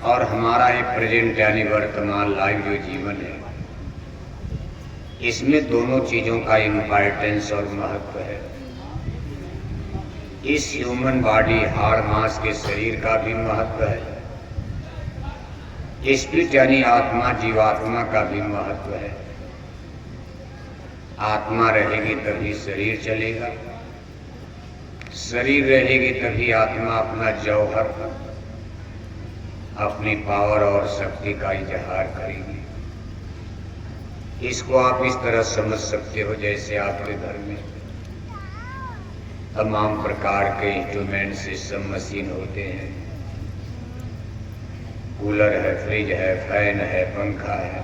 और हमारा एक प्रेजेंट यानी वर्तमान लाइव जो जीवन है, इसमें दोनों चीज़ों का इम्पोर्टेंस और महत्व है। इस ह्यूमन बॉडी हाड़ मांस के शरीर का भी महत्व है, स्पिरिट यानी आत्मा जीवात्मा का भी महत्व है। आत्मा रहेगी तभी शरीर चलेगा, शरीर रहेगी तभी आत्मा अपना जौहर अपनी पावर और शक्ति का इजहार करेगी। इसको आप इस तरह समझ सकते हो जैसे आपके घर में तमाम प्रकार के इंस्ट्रूमेंट सिस्टम मशीन होते हैं, कूलर है, फ्रिज है, फैन है, पंखा है,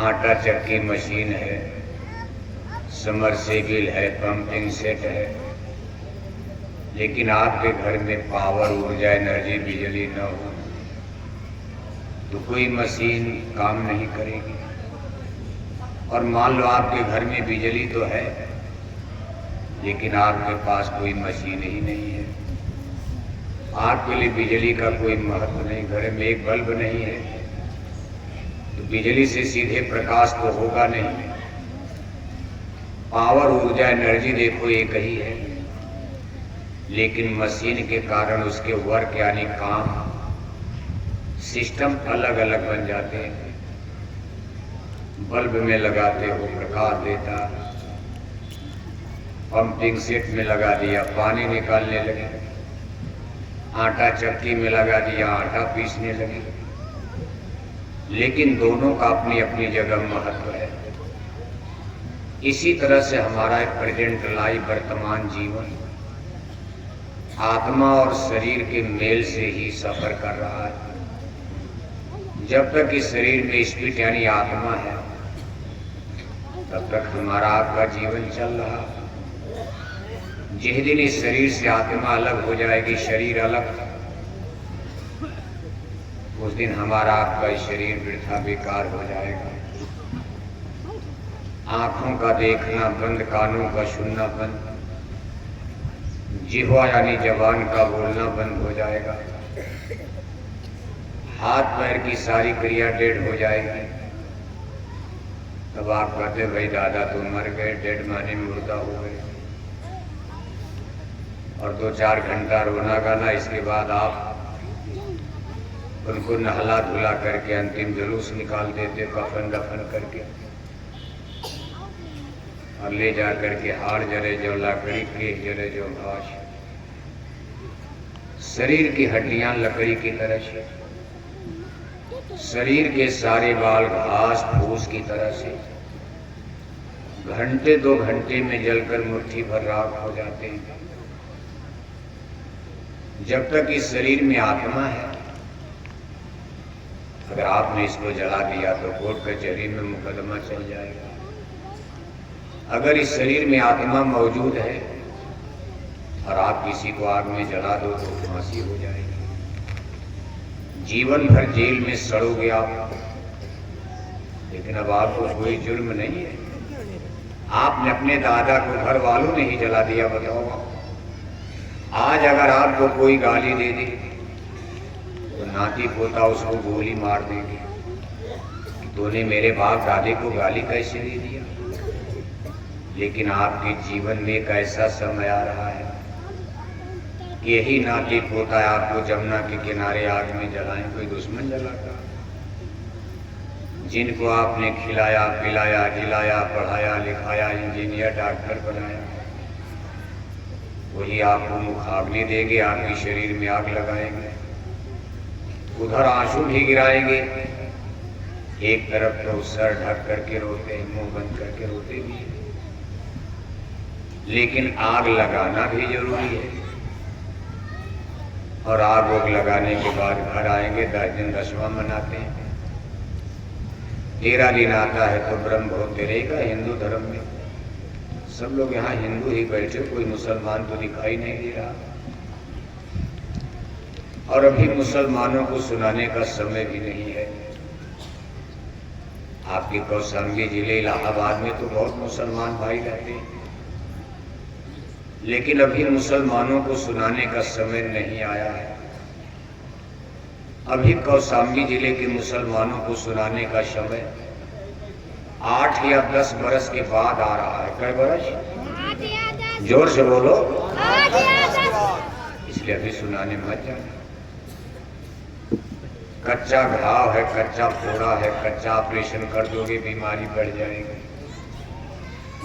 आटा चक्की मशीन है, समरसेबिल है, पंपिंग सेट है। लेकिन आपके घर में पावर, ऊर्जा, एनर्जी, बिजली न हो तो कोई मशीन काम नहीं करेगी। और मान लो आपके घर में बिजली तो है लेकिन आपके पास कोई मशीन ही नहीं है, आपके लिए बिजली का कोई महत्व नहीं, घर में एक बल्ब नहीं है तो बिजली से सीधे प्रकाश तो होगा नहीं। पावर, ऊर्जा, एनर्जी देखो एक ही है, लेकिन मशीन के कारण उसके वर्क यानी काम सिस्टम अलग अलग बन जाते हैं। बल्ब में लगाते हो प्रकाश देता, पंपिंग सेट में लगा दिया पानी निकालने लगे, आटा चक्की में लगा दिया आटा पीसने लगे। लेकिन दोनों का अपनी अपनी जगह महत्व है। इसी तरह से हमारा प्रेजेंट लाइफ वर्तमान जीवन आत्मा और शरीर के मेल से ही सफर कर रहा है। जब तक इस शरीर में स्पिरिट यानी आत्मा है तब तक हमारा आपका जीवन चल रहा है। जिस दिन इस शरीर से आत्मा अलग हो जाएगी, शरीर अलग, उस दिन हमारा आपका शरीर वृथा बेकार हो जाएगा। आंखों का देखना बंद, कानों का सुनना बंद, जिह्वा यानी जबान का बोलना बंद हो जाएगा, हाथ पैर की सारी क्रिया डेड हो जाएगी। तब आप कहते भाई दादा तो मर गए, डेड माने मुर्दा हो गए, और 2-4 घंटा रोना गाना, इसके बाद आप उनको नहला धुला करके अंतिम जुलूस निकाल देते, कफन दफन करके, और ले जा करके हाड़ जरे जो लकड़ी के जरे जो घास, शरीर की हड्डियां लकड़ी की तरह से, शरीर के सारे बाल घास फूस की तरह से घंटे 2 घंटे में जलकर मुट्ठी भर राख हो जाते हैं। जब तक इस शरीर में आत्मा है, अगर आपने इसको जला दिया तो कोर्ट कचहरी में मुकदमा चल जाएगा। अगर इस शरीर में आत्मा मौजूद है और आप किसी को आग में जला दो तो फांसी हो जाएगी, जीवन भर जेल में सड़ोगे आप। लेकिन अब आपको कोई जुर्म नहीं है, आपने अपने दादा को घर वालों ने ही जला दिया। बताओ, आज अगर आपको कोई गाली दे दे तो नाती पोता उसको गोली मार देंगे, तूने मेरे बाप दादे को गाली कैसे दे दिया। लेकिन आपके जीवन में एक ऐसा समय आ रहा है कि यही नाती पोता आपको जमुना के किनारे आग में जलाएं। कोई दुश्मन जलाता, जिनको आपने खिलाया पिलाया जिलाया पढ़ाया लिखाया इंजीनियर डॉक्टर बनाया, वही आपको मुखाग्नि देंगे, आपके शरीर में आग लगाएंगे, उधर आंसू भी गिराएंगे। एक तरफ तो सर ढक करके रोते हैं, मुंह बंद करके रोते भी हैं, लेकिन आग लगाना भी जरूरी है। और आग वोग लगाने के बाद घर आएंगे, 10 दिन दशवां मनाते हैं। 13 दिन आता है तो ब्रह्म भोग रहेगा। हिंदू धर्म में सब लोग यहाँ हिंदू ही बैठे, कोई मुसलमान तो दिखाई नहीं दे रहा। और अभी मुसलमानों को सुनाने का समय भी नहीं है। आपके कौशाम्बी जिले इलाहाबाद में तो बहुत मुसलमान भाई रहते हैं, लेकिन अभी मुसलमानों को सुनाने का समय नहीं आया है। अभी कौशाम्बी जिले के मुसलमानों को सुनाने का समय 8 या 10 बरस के बाद आ रहा है। कई बरस? जोर से बोलो। इसलिए अभी सुनाने मत जाना। कच्चा घाव है, कच्चा फोड़ा है, कच्चा ऑपरेशन कर दोगे बीमारी बढ़ जाएगी।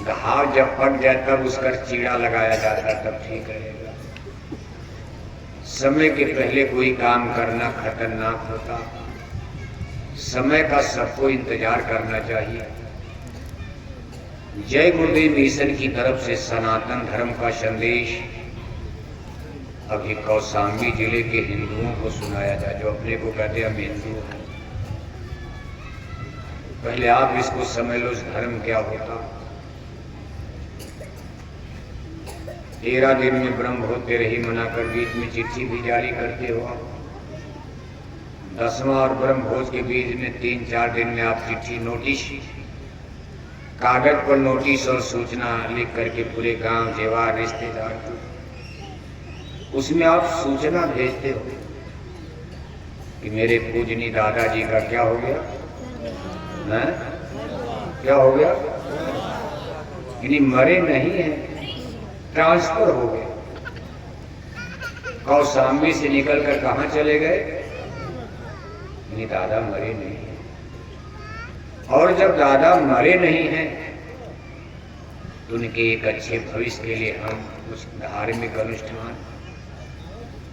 घाव जब पक जाए तब उसका चीड़ा लगाया जाता है, तब ठीक रहेगा। समय के पहले कोई काम करना खतरनाक होता। समय का सबको इंतजार करना चाहिए। जय गुरुदेव मिशन की तरफ से सनातन धर्म का संदेश अभी कौशाम्बी जिले के हिंदुओं को सुनाया जाए, जो अपने को कहते हैं हम हिंदू हैं। पहले आप इसको समझ लो, धर्म क्या होता। 13 दिन में ब्रह्म होते रही मनाकर बीच में चिट्ठी भी जारी करते हो। 10वां और ब्रह्म भोज के बीच में 3-4 दिन में आप चिट्ठी नोटिस, कागज पर नोटिस और सूचना लिख करके पूरे गांव जेवार रिश्तेदार को उसमें आप सूचना भेजते हो कि मेरे पूजनी दादाजी का क्या हो गया है? क्या हो गया? यानी मरे नहीं हैं, ट्रांसफर हो गए। कौशाम्बी से निकलकर कहां चले गए? यानी दादा मरे नहीं हैं। और जब दादा मरे नहीं हैं तो उनके एक अच्छे भविष्य के लिए हम कुछ धार्मिक अनुष्ठान,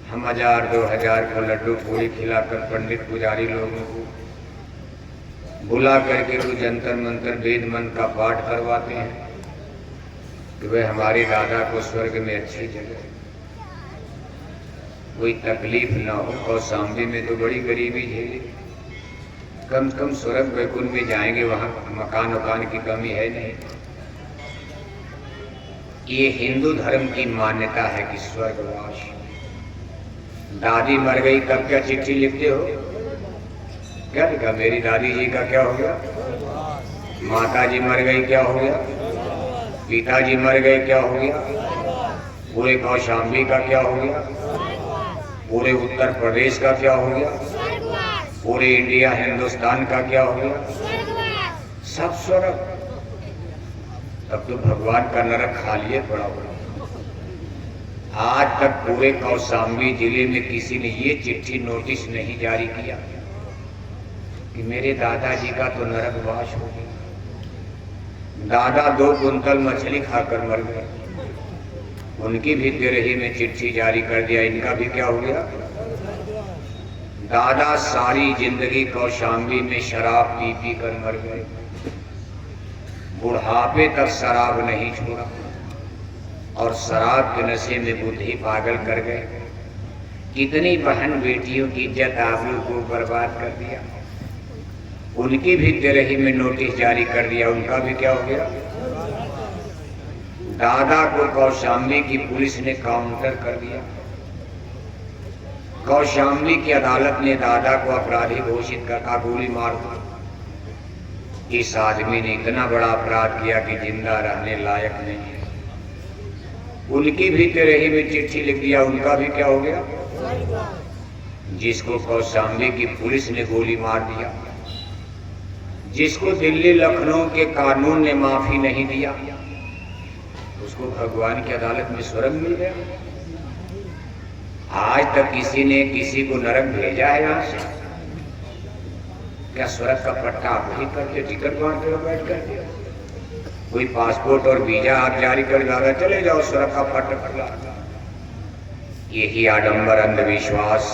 हम 1000-2000 को लड्डू पूरी खिलाकर पंडित पुजारी लोगों को बुला करके कुछ जंतर मंत्र वेद मंत्र का पाठ करवाते हैं कि वह हमारे दादा को स्वर्ग में अच्छी जगह, कोई तकलीफ ना हो। कौशाम्बी में तो बड़ी गरीबी झेली, कम से कम स्वर्ग वैकुंठ में जाएंगे, वहां मकान वकान की कमी है नहीं। ये हिंदू धर्म की मान्यता है कि स्वर्गवास। दादी मर गई तब क्या चिट्ठी लिखते हो? क्या लिखा? मेरी दादी जी का क्या हो गया? माता जी मर गई क्या हो गया? पिताजी मर गए क्या हो गया? पूरे कौशाम्बी का क्या हो गया? पूरे उत्तर प्रदेश का क्या हो गया? पूरे इंडिया हिंदुस्तान का क्या हो गया? सब स्वर्ग। तब तो भगवान का नरक खाली पड़ा हुआ। आज तक पूरे कौशाम्बी जिले में किसी ने ये चिट्ठी नोटिस नहीं जारी किया कि मेरे दादाजी का तो नरकवास हो गया। दादा 2 कुंतल मछली खाकर मर गए, उनकी भी तिरही में चिट्ठी जारी कर दिया, इनका भी क्या हो गया? दादा सारी जिंदगी कौशाम्बी में शराब पी पी कर मर गए, बुढ़ापे तक शराब नहीं छोड़ा और शराब के नशे में बुद्धि पागल कर गए। कितनी बहन बेटियों की इज्जत आबरू को बर्बाद कर दिया, उनकी भी तिरही में नोटिस जारी कर दिया, उनका भी क्या हो गया? दादा को कौशाम्बी की पुलिस ने काउंटर कर दिया। कौशाम्बी की अदालत ने दादा को अपराधी घोषित कर गोली मार दी। इस आदमी ने इतना बड़ा अपराध किया कि जिंदा रहने लायक नहीं है। उनकी भी तिरही में चिट्ठी लिख दिया, उनका भी क्या हो गया? जिसको कौशाम्बी की पुलिस ने गोली मार दिया, जिसको दिल्ली लखनऊ के कानून ने माफी नहीं दिया, उसको भगवान की अदालत में स्वर्ग मिल गया। आज तक किसी ने किसी को नरक भेजा है यहाँ से? क्या स्वर्ग का पट्टा आप ही करके टिकट बांटते हो बैठ करके? कोई पासपोर्ट और वीजा आप जारी कर दादा चले जाओ स्वर्ग का पट्टा। यही आडंबर अंधविश्वास,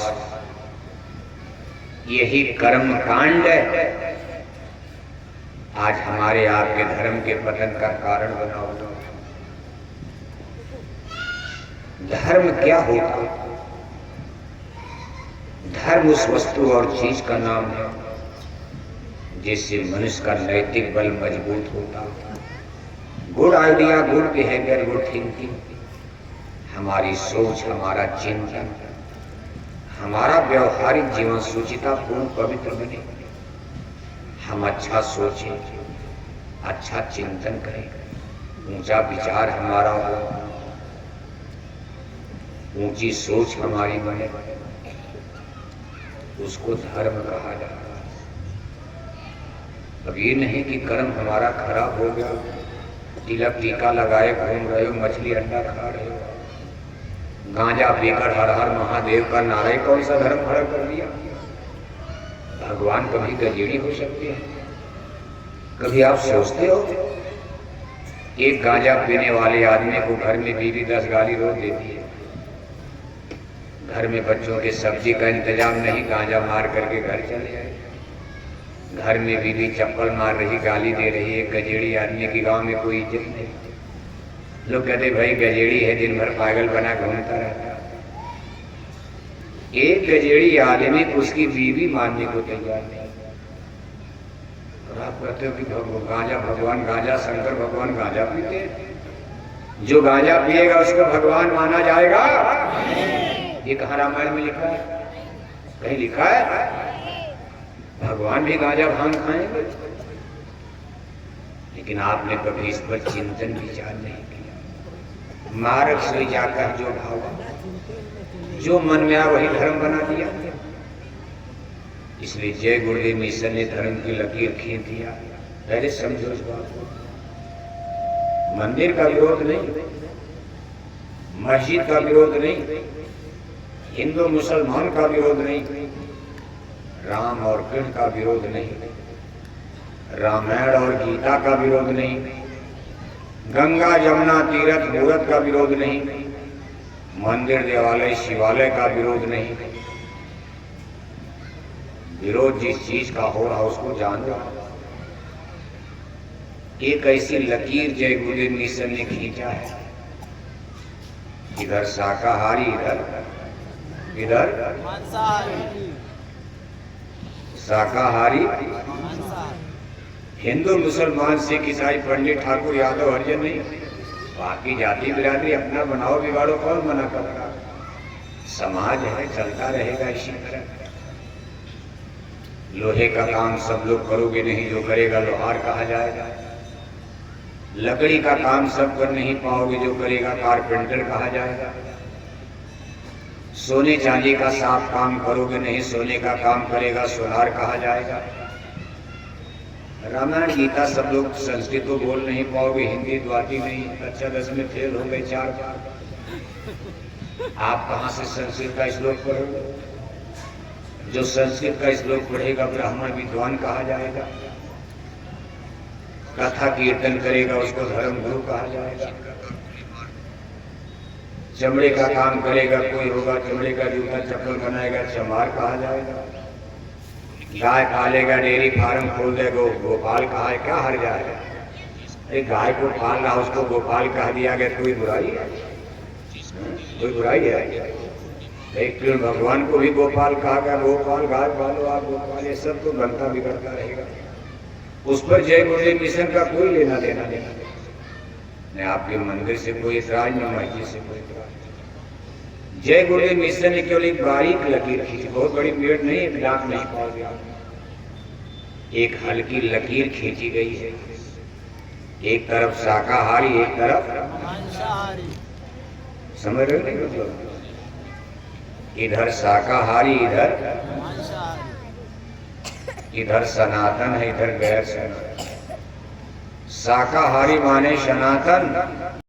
यही कर्म कांड आज हमारे आपके धर्म के पतन का कारण बना हुआ। धर्म क्या होता? धर्म उस वस्तु और चीज का नाम है जिससे मनुष्य का नैतिक बल मजबूत होता। Good idea, good behaviour, good thinking, हमारी सोच, हमारा चिंतन, हमारा व्यवहारिक जीवन सुचितापूर्ण पवित्र बने। हम अच्छा सोचें, अच्छा चिंतन करें, ऊंचा विचार हमारा हो, ऊंची सोच हमारी बने। उसको धर्म कहा जाता है। अब ये नहीं कि कर्म हमारा खराब हो गया, तिलक टीका लगाए घूम रहे हो, मछली अंडा खा रहे हो, गांजा पीकर हर हर महादेव का नारे, कौन सा धर्म खड़ा कर दिया? भगवान कभी गजेड़ी हो सकते हैं? कभी आप सोचते हो एक गांजा पीने वाले आदमी को घर में बीवी 10 गाली रोक देती है, घर में बच्चों के सब्जी का इंतजाम नहीं, गांजा मार करके घर चले जाए, घर में बीवी चप्पल मार रही, गाली दे रही है, गजेड़ी आदमी की गांव में कोई इज्जत नहीं। लोग कहते भाई गजेड़ी है, दिन भर पागल बना घूमता रहता है। एक गजेड़ी आदमी उसकी बीवी मानने को तैयार नहीं। और आप कहते हो कि गांजा भगवान, गांजा शंकर भगवान गांजा पीते हैं, जो गांजा पिएगा उसको भगवान माना जाएगा? ये कहाँ रामायण में लिखा है? कहीं लिखा है भगवान भी गांजा भांग खाएंगे? लेकिन आपने कभी इस पर चिंतन विचार नहीं किया। मार्ग से जाकर जो भावा, जो मन में आ वही धर्म बना दिया। इसलिए जय गुरुदेव मिशन ने धर्म की लकीर खींच दिया। पहले समझो इस बात को। मंदिर का विरोध नहीं, मस्जिद का विरोध नहीं, हिंदू मुसलमान का विरोध नहीं, राम और कृष्ण का विरोध नहीं, रामायण और गीता का विरोध नहीं, गंगा जमुना तीर्थ मूर्त का विरोध नहीं, मंदिर देवालय शिवालय का विरोध नहीं। विरोध जिस चीज का हो रहा उसको जान लो। एक ऐसी लकीर जय गुरुदेव मिशन ने खींचा है, इधर शाकाहारी, इधर शाकाहारी, हिंदू मुसलमान सिख ईसाई पंडित ठाकुर यादव हरिजन नहीं, बाकी जाति बिरादरी अपना बनाओ बिगाड़ो, कौन मना कर रहा? समाज है, चलता रहेगा इसी तरह। लोहे का काम सब लोग करोगे नहीं, जो करेगा लोहार कहा जाएगा। लकड़ी का काम सब कर नहीं पाओगे, जो करेगा कारपेंटर कहा जाएगा। सोने चांदी का साफ काम करोगे नहीं, सोने का काम करेगा सोनार कहा जाएगा। रामायण गीता सब लोग संस्कृत को बोल नहीं पाओगे, हिंदी द्वाती नहीं, अच्छा 10 में फेल हो गए 4 बार। आप कहां से संस्कृत का श्लोक पढ़ोगे? जो संस्कृत का श्लोक पढ़ेगा ब्राह्मण विद्वान कहा जाएगा। कथा कीर्तन करेगा उसको धर्म गुरु कहा जाएगा। चमड़े का काम करेगा कोई होगा, चमड़े का जूता चप्पल बनाएगा, चमार कहा जाएगा। गाय पालेगा, डेयरी फार्म खोल देगा, गोपाल कहा है, क्या हर जाएगा? अरे गाय को पाल रहा उसको गोपाल कह दिया गया, कोई बुराई है? कोई बुराई है? एक भगवान को भी गोपाल कहा गया, गोपाल गाय पालो आप गोपाल, ये सब तो बनता बिगड़ता रहेगा। उस पर जय गुरुदेव मिशन का कोई लेना देना नहीं। आपके मंदिर से कोई इतराज, न मस्जिद से कोई इतराज। जय गुरुदेव मिशन ने केवल एक बारीक लकीर खींची, बहुत बड़ी पेड़ नहीं, एक लाख नहीं पाओगे आप, एक हल्की लकीर खींची गई है। एक तरफ शाकाहारी, एक तरफ मांसाहारी। समझ रहे नहीं मतलब? इधर शाकाहारी, इधर मांसाहारी, इधर सनातन है, इधर गैर सनातन। शाकाहारी माने सनातन,